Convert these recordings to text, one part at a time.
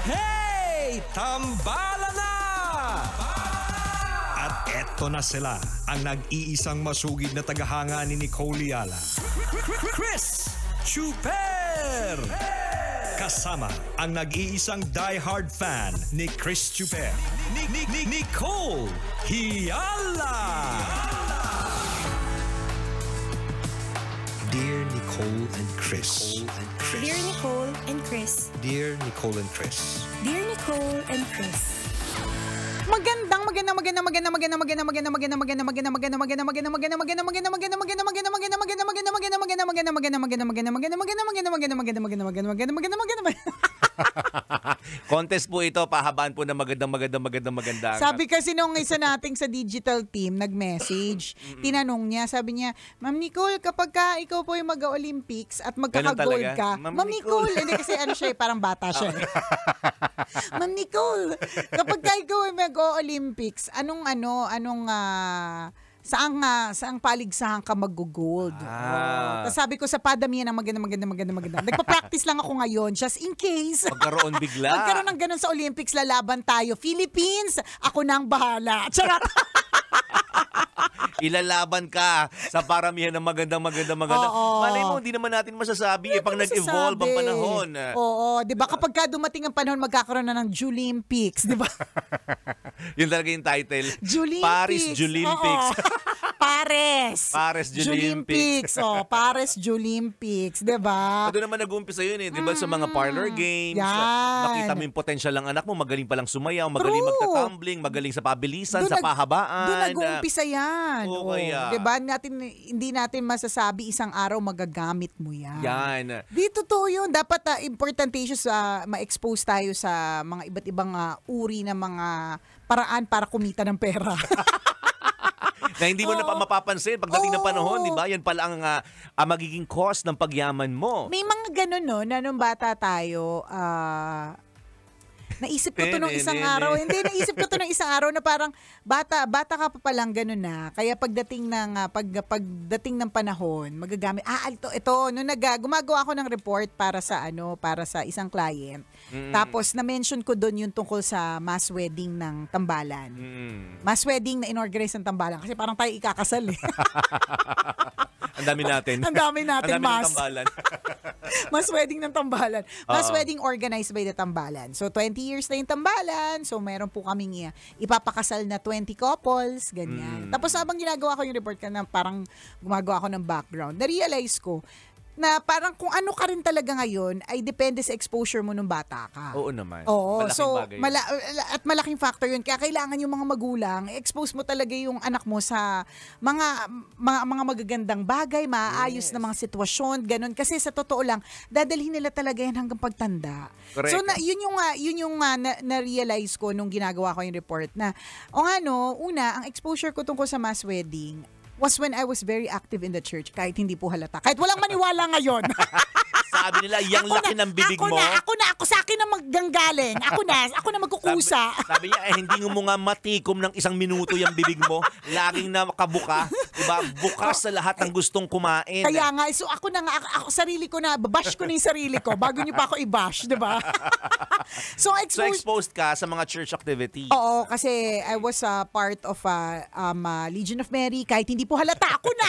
Hey! Tambala na! At eto na sila, ang nag-iisang masugid na tagahanga ni Nicole Yala. Chris Chuper! Kasama ang nag-iisang die-hard fan ni Chris Chuper, Nicole Yala! Dear Nicole and Chris. Dear Nicole and Chris. Dear Nicole and Chris. Dear Nicole and Chris. Contest po ito, pahabaan po ng magandang. Sabi kasi nung isa nating sa digital team, nag-message, tinanong niya, sabi niya, Ma'am Nicole, kapag ka ikaw po yung mag-Olympics at magkaka-gold ka, Ma'am Nicole, hindi kasi ano siya, parang bata siya. Ma'am Nicole, kapag ka ikaw yung mag-Olympics, saang paligsahan ka mag-gold? Tapos sabi ko sa padamihan ng maganda. Nagpa-practice lang ako ngayon just in case. Magkaroon bigla. Magkaroon ng ganun sa Olympics, lalaban tayo. Philippines, ako na ang bahala. Charot. Ilalaban ka sa paramihan ng magandang. Malay mo, hindi naman natin masasabi pag nag-evolve ang panahon. Oo, 'di ba? Kapag ka dumating ang panahon, magkakaroon na ng Julympics, 'di ba? Yun talaga yung title. Julympics. Paris Julympics. Pares Julympics. Pares Julympics, 'di ba? Doon naman nag-uumpisa yun di ba? Sa mga parlor games. Yan. Makita mo yung potential ng anak mo, magaling palang sumayaw, magaling magtatumbling, magaling sa pabilisan, sa pahabaan. Doon nag-uumpisa yan. Kaya. Diba? Hindi natin masasabi isang araw magagamit mo yan. Yan. Di totoo yun. Dapat importante siya ma-expose tayo sa mga iba't ibang uri ng mga paraan para kumita ng pera. Na hindi mo na pa mapapansin pagdating ng panahon, di ba? Yan pala ang magiging cost ng pagyaman mo. May mga ganun, no, na nung bata tayo, naisip ko to nung isang araw. Hindi, naisip ko to nung isang araw na parang bata ka pa palang ganun na. Kaya pagdating ng panahon, magagamit. Ito nung gumagawa ako ng report para sa isang client. Tapos na-mention ko doon yung tungkol sa mass wedding ng Tambalan. Mass wedding na inorganize ng Tambalan kasi parang tayo ikakasal eh. Ang dami natin. Ang dami ng Tambalan. Mass wedding ng Tambalan. Mass wedding organized by the Tambalan. So 20 years na yung Tambalan. So meron po kaming ipapakasal na 20 couples, ganyan. Tapos habang ginagawa ko yung report parang gumagawa ako ng background, na-realize ko na parang kung ano ka rin talaga ngayon ay depende sa exposure mo nung bata ka. Oo naman. Oo. Malaking So, bagay at malaking factor yun. Kaya kailangan yung mga magulang, expose mo talaga yung anak mo sa mga magagandang bagay, maayos na mga sitwasyon, ganun. Kasi sa totoo lang, dadalhin nila talaga yan hanggang pagtanda. Correct. So, yun yung na-realize ko nung ginagawa ko yung report na, una, ang exposure ko tungkol sa mass wedding was when I was very active in the church, kahit hindi po halata. Kahit walang maniwala ngayon. Sabi nila, yung laki ng bibig mo. Ako sa akin na magganggaling. Ako na magkukusa. Sabi niya, hindi mo nga matikom ng 1 minuto yung bibig mo. Laging na makabuka. Diba? Bukas sa lahat ng gustong kumain. Kaya nga, so ako sarili ko na, babash ko na yung sarili ko bago niyo pa ako i-bash, diba? So exposed ka sa mga church activity. Oo, kasi I was part of Legion of Mary. Kahit hindi po halata, ako na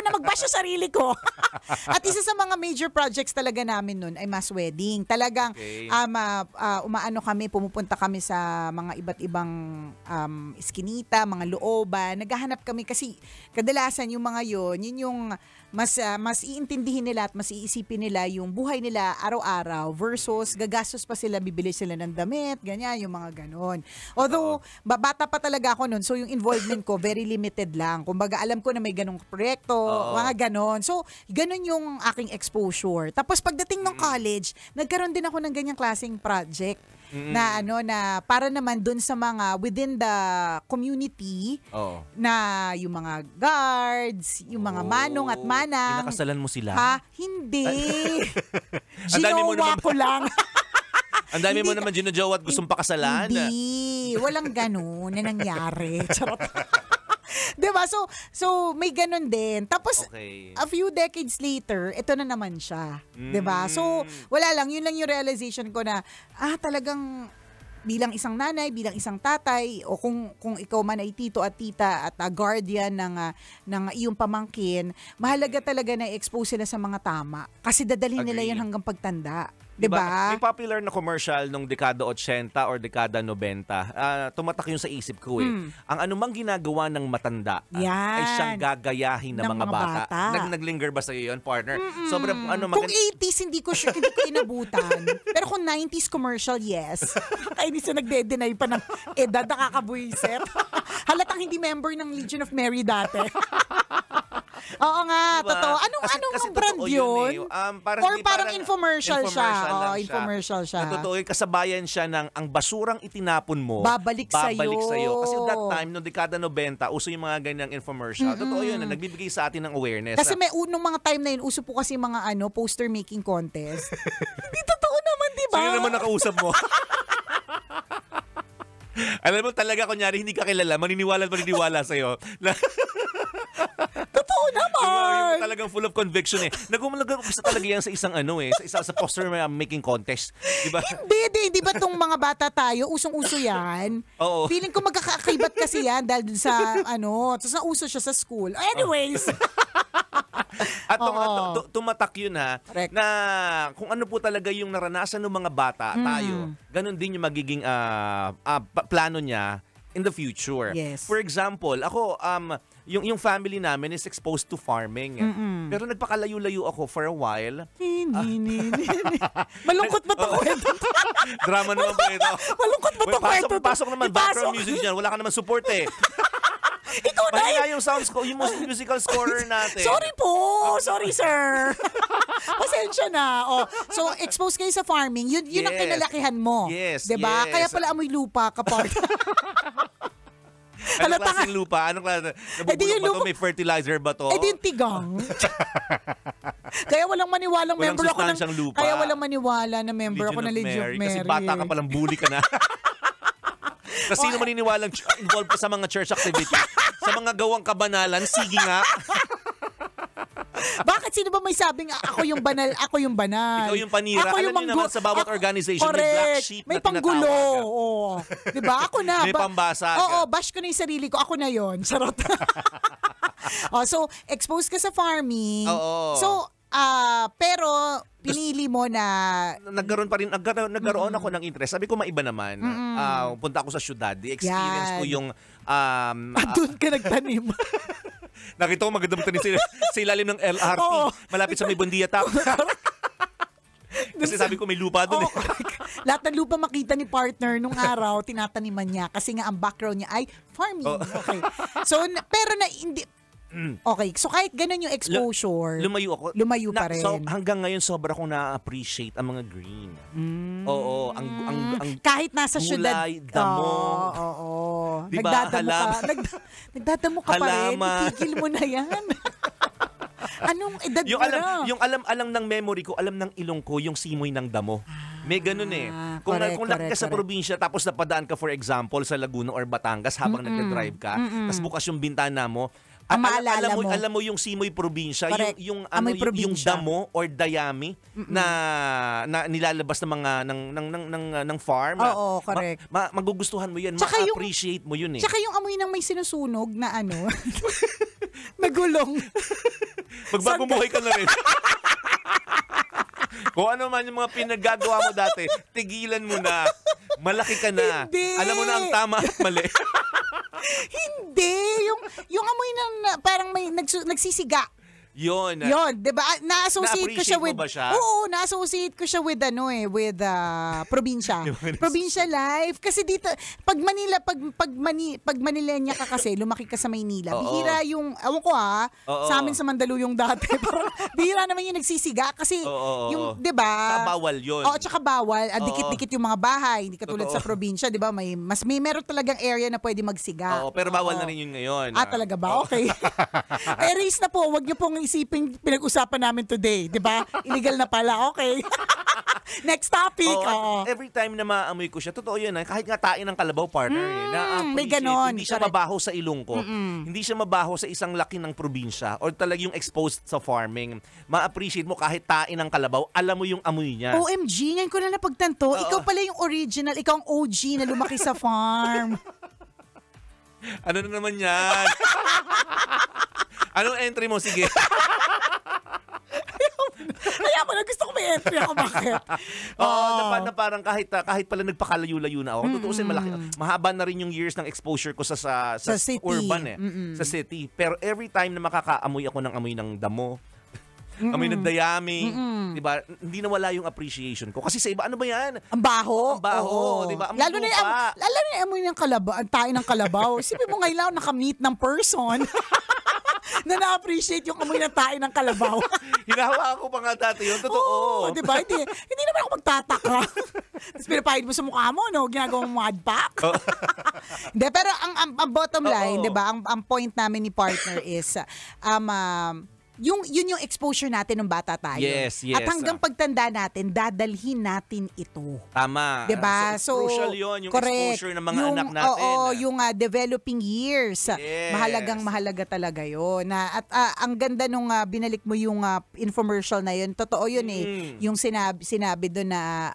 mag-bash sa sarili ko. At isa sa mga major projects talaga namin nun ay mass wedding. Talagang pumupunta kami sa mga iba't ibang iskinita, mga looban. Naghahanap kami kasi kadalasan yung mga yun yung mas iintindihin nila at mas iisipin nila yung buhay nila araw-araw versus gagastos pa sila, bibili sila ng damit, ganyan, yung mga ganon. Although, bata pa talaga ako nun, so yung involvement ko very limited lang. Kumbaga, alam ko na may ganong proyekto, mga ganon. So, ganon yung aking exposure. Tapos, pagdating ng college, nagkaroon din ako ng ganyang klaseng project. Na para naman dun sa mga within the community na yung mga guards, yung mga manong at manang. Pinakasalan mo sila? Hindi. Ginawa ko lang. Ang dami mo naman ginajowa at gustong pakasalan. Hindi. Walang ganun na nangyari. Charot. 'Di ba? So may ganun din. Tapos Okay. a few decades later, ito na naman siya. 'Di ba? So wala lang, yun lang yung realization ko na talagang bilang isang nanay, bilang isang tatay, o kung ikaw man ay tito at tita at guardian ng iyong pamangkin, mahalaga talaga na i-expose sila sa mga tama. Kasi dadalhin nila Agree. yan hanggang pagtanda. Diba? Diba? May popular na commercial nung dekada 80 or dekada 90. Tumatak yun sa isip ko eh. Ang anumang ginagawa ng matanda ay Yan. siyang gagayahin ng mga bata. bata. Naglinger ba sa iyo yun, partner? Sobrang Kung 80s, hindi ko inabutan. Pero kung 90s commercial, yes. Kainis na nagde-deny pa ng edad, nakakabuisit. Halatang hindi member ng Legion of Mary dati. Oo nga, Diba? totoo. Kasi Anong brand totoo yun? Parang Or di- parang infomercial siya. lang Oo, siya. infomercial siya. Na totoo yun, kasabayan siya ng ang basurang itinapon mo, Babalik sa'yo. Kasi that time, no dekada 90, uso yung mga ganyang infomercial. Totoo yun, na nagbibigay sa atin ng awareness. Kasi may unong mga time na yun, uso po kasi mga poster making contest. Di totoo naman, di ba? Sino naman nakausap mo? Alam mo talaga, kunyari, hindi ka kilala, maniniwala sa'yo. Totoo naman. Yung talagang full of conviction eh. Nag-umpisa talaga yan sa isang sa poster making contest. Diba? Di ba tong mga bata tayo, usong-uso yan? Oo. Feeling ko magkakaibat kasi yan dahil dun sa tapos nauso siya sa school. Anyways. At Oo. tumatak yun Correct. na kung ano po talaga yung naranasan ng mga bata tayo, ganun din yung magiging plano niya in the future. Yes. For example, ako, yung family namin is exposed to farming. Pero nagpakalayo-layo ako for a while. Malungkot ba ito kwento? Drama naman po ito. Malungkot ba ito kwento? Pasok naman, background music dyan. Wala ka naman support eh. Ikaw na Mahina yung yung musical scorer natin. Sorry po. Sorry, sir. Pasensya na. So, expose kayo sa farming. Yun ang Yes. kinalakihan mo. Yes, 'Di ba? yes. Kaya pala amoy lupa kapag Anong Halata klaseng lupa? Anong klase? di yung Nabubulok ba to? lupa- May fertilizer ba to? di yung tigang. Kaya walang maniwalang Walang member ako ng sustansyang lupa. Kaya walang maniwala na member ako ng Legion of Mary. Kasi bata ka palang bully ka na. Kasi sino maniniwalang involved pa sa mga church activity? Sa mga gawang kabanalan, sige nga. Bakit sino ba may sabing ako yung banal, ako yung banal? Ikaw yung panira. Ako Alam niyo naman sa bawat organization, may black sheep may na panggulo. tinatawag. Oo. 'Di ba? Ako na. May pambasag. Oo, bash ko na yung sarili ko. Ako na 'yon. Sarot. So, exposed ka sa farming. Oo. So, pero pinili mo na Nagkaroon ako ng interest. Sabi ko maiba naman. Punta ako sa syudad. I-experience Yan. ko yung doon ka nagtanim. nakita ko magandang tanim sa ilalim ng LRT. Oo. Malapit sa may Bundia Top. Kasi sabi ko may lupa doon eh. Lahat ng lupa makita ni partner nung araw, tinataniman niya kasi nga ang background niya ay farming. Okay. So, pero na hindi. Okay, so kahit ganun yung exposure, Lumayo ako. Lumayo pa rin. So, hanggang ngayon, sobra kong na-appreciate ang mga green. Oo, ang kahit nasa syudad. gulay, damo. Oo. Diba? Nagdadamo ka. Nagdadamo ka pa rin. Halaman. Itigil mo na yan. Anong edad Yung mo na? yung alam ng memory ko, alam ng ilong ko, yung simoy ng damo. May ganun eh. Kung laki ka sa probinsya tapos napadaan ka for example sa Laguna or Batangas habang nagda-drive ka, tapos bukas yung bintana mo, Ang maalala mo. alam mo yung simoy probinsya, Correct. yung Amoy yung probinsya. damo or dayami na nilalabas ng mga ng farm. Oo, correct. Magugustuhan mo 'yan, Tsaka yung- ma-appreciate mo 'yun eh. Tsaka yung amoy ng may sinusunog na nagulong. Magbagong buhay ka na rin. Kung ano man yung mga pinaggagawa mo dati, tigilan mo na. Malaki ka na. Hindi. Alam mo na ang tama at mali. Hindi. Yung amoy ng parang may nagsisiga. Yun. 'Yon, 'di ba? Na-associate ko siya Na-appreciate mo with ba siya? Oo, na-associate ko siya with with probinsya. Probinsya life kasi dito pag Manilenya ka kasi, lumaki ka sa Maynila. Oo. Bihira yung ewan ko Oo. sa amin sa Mandaluyong dati. Parang bihira naman yung nagsisiga kasi Oo. yung 'di ba? Tsaka bawal yun. Oo, tsaka bawal. Dikit-dikit yung mga bahay, hindi katulad Totoo. sa probinsya, 'di ba? May meron talagang area na pwede magsiga. Oo, pero bawal Oo. na rin yun ngayon. Talaga ba? Okay. Erase na po. Huwag niyo pong isipin pinag-usapan namin today. Di ba? Illegal na pala. Okay. Next topic. Oo, every time na maamoy ko siya, totoo yun, kahit nga tain ng kalabaw, partner, may ganon. Hindi siya mabaho sa ilong ko. Hindi siya mabaho sa isang laki ng probinsya or talagang exposed sa farming. Ma-appreciate mo kahit tain ng kalabaw, alam mo yung amoy niya. OMG, ngayon ko na napagtanto. Ikaw pala yung original, ikaw ang OG na lumaki sa farm. Ano na naman yan? Anong entry mo? Sige. Kaya mo na gusto ko may entry ako. Bakit? Na parang kahit pala nagpakalayo-layo na ako. Tutuusin, mahaba na rin yung years ng exposure ko sa city. urban sa city. Pero every time na makakaamoy ako ng amoy ng damo, amoy ng dayami, diba? Hindi nawala yung appreciation ko. Kasi sa iba, ano ba yan? Ang baho. Ang baho, diba? Ang lalo na yung amoy ng kalabaw, ang tayo ng kalabaw. Isipin mo ngayon lang nakamit ng person na na-appreciate yung amoy ng tayo ng kalabaw. Hinahawakan ko pa nga dati yun. Totoo. Diba? Hindi naman ako magtataka. Tapos pinapahid mo sa mukha mo, no? Ginagawang mud pack. Hindi, pero ang bottom line, diba? Ang point namin ni partner is, yun yung exposure natin nung bata tayo. Yes. At hanggang pagtanda natin, dadalhin natin ito. Tama. Diba? So, crucial yun, yung correct. exposure ng mga anak natin. Yung developing years. Yes. Mahalaga talaga yun. At ang ganda nung binalik mo yung infomercial na yun. Totoo yun Yung sinabi doon na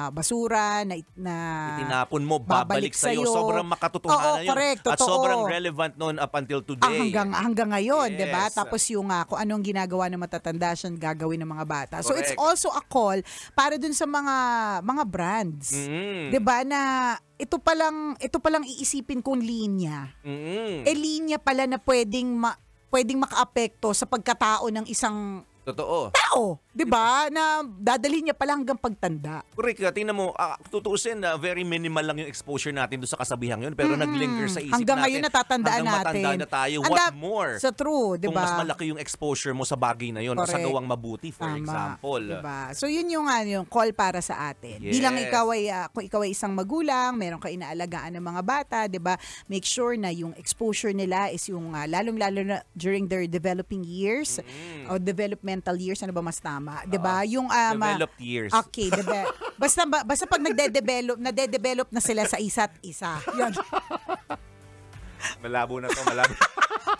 basura, na itinapon mo, babalik sa'yo. Sobrang makatotohanan yun. Correct, at sobrang relevant noon up until today. Hanggang ngayon, yes. diba? Tapos yung kung anong ginagawa ng matatanda siya, gagawin ng mga bata. So Correct. it's also a call para dun sa mga brands. 'Di ba na ito palang iisipin kong linya. Linya pala na pwedeng makaapekto sa pagkatao ng isang totoo. tao, 'di ba? Na dadalhin niya pala hanggang pagtanda. Correct. Tingnan mo, tutuusin na very minimal lang yung exposure natin doon sa kasabihang yun, pero naglinger sa isip hanggang natin. ngayon natatandaan hanggang natin. Matanda na tayo. What more? Sa true, 'di Kung ba? mas malaki yung exposure mo sa bagay na yun, o sa gawang mabuti, for example. Diba? So yun yung call para sa atin. Yes. Bilang kung ikaw ay isang magulang, meron ka inaalagaan ng mga bata, 'di ba? Make sure na yung exposure nila is yung lalong-lalo na during their developing years o developmental years, ano ba mas tama? 'Di ba? Yung developed years. Okay, basta pag nade-develop na sila sa isa't isa. Yan. Malabo na to, malabo.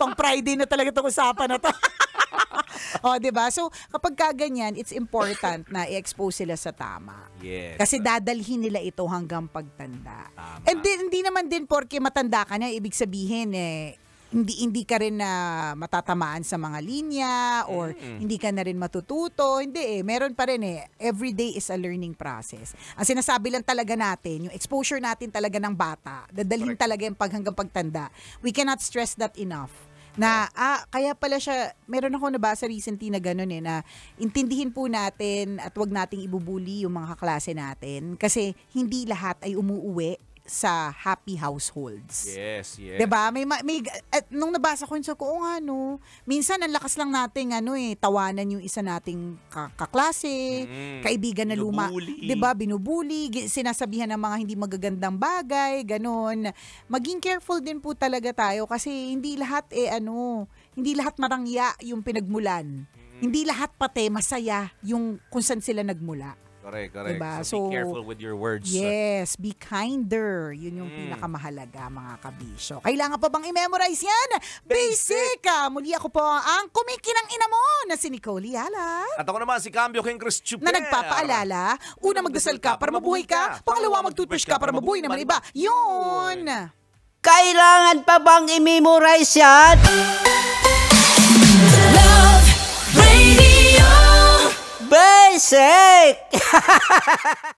Pang Friday na talaga itong usapan na to. O, diba? So, kapag kaganyan, it's important na i-expose sila sa tama. Yes. Kasi dadalhin nila ito hanggang pagtanda. Tama. And hindi naman din porke matanda ka na, ibig sabihin hindi ka rin na matatamaan sa mga linya or hindi ka na rin matututo. Hindi meron pa rin every day is a learning process. Ang sinasabi lang talaga natin, yung exposure natin talaga ng bata, dadalhin talaga yung hanggang pagtanda. We cannot stress that enough. Na kaya pala siya, meron ako nabasa recently na gano'n na intindihin po natin at wag nating ibubuli yung mga kaklase natin kasi hindi lahat ay umuuwi sa happy households. Yes. 'Di ba? May nung nabasa ko yun, so minsan ang lakas lang nating tawanan yung isa nating kaklase, kaibigan na luma, 'di ba? Binubuli, sinasabihan ng mga hindi magagandang bagay, ganun. Maging careful din po talaga tayo kasi hindi lahat hindi lahat marangya yung pinagmulan. Hindi lahat pati masaya yung kung saan sila nagmula. Correct. Diba? So be careful with your words. Yes, be kinder. Yun yung pinakamahalaga, mga kabisyo. Kailangan pa bang i-memorize yan? Basic! Muli ako po ang kumikinang ina mo na si Nicole Yala. At ako naman si Cambio King Chris Chuper. Na nagpapaalala, una magdasal ka para mabuhay ka, pangalawa mag-toothbrush ka para mabuhay naman iba. Yun! Kailangan pa bang i-memorize yan? Love Radio. Basic!